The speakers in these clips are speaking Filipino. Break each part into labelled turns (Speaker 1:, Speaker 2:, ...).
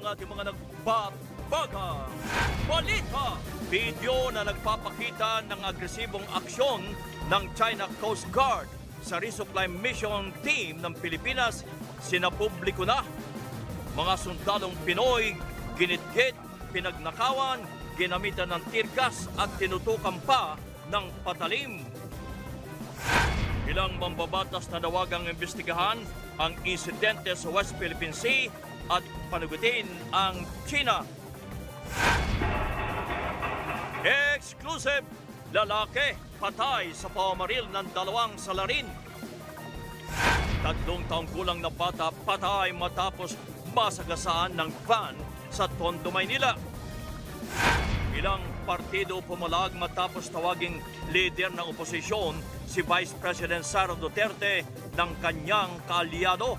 Speaker 1: ating mga nagbabagang balita. Video na nagpapakita ng agresibong aksyon ng China Coast Guard sa resupply mission team ng Pilipinas sinapubliko na. Mga sundalong Pinoy ginitgit, pinagnakawan, ginamitan ng tear gas at tinutukan pa ng patalim. Ilang mambabatas na nawagang imbestigahan ang insidente sa West Philippine Sea at panagutin ang China. Exclusive! Lalaki patay sa pamamaril ng 2 salarin. 3 taong gulang na bata patay matapos masagasaan ng van sa Tondo, Maynila. Ilang partido pumalag matapos tawaging leader ng oposisyon si Vice President Sara Duterte ng kanyang kaalyado.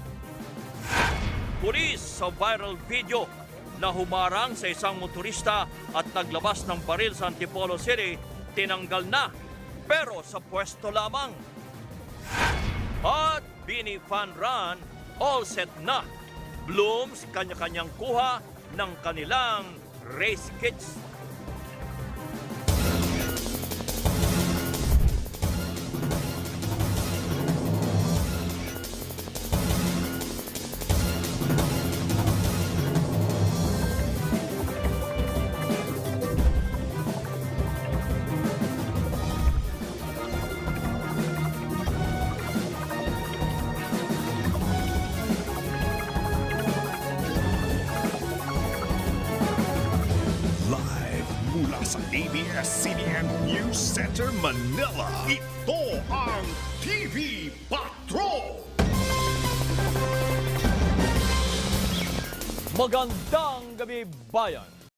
Speaker 1: Pulis sa viral video na humarang sa isang motorista at naglabas ng baril sa Antipolo City, tinanggal na pero sa pwesto lamang. At Bini Fan Run, all set na. Blooms kanya-kanyang kuha ng kanilang race kits.
Speaker 2: Mula sa ABS-CBN News Center, Manila, ito ang TV Patrol!
Speaker 1: Magandang gabi, bayan!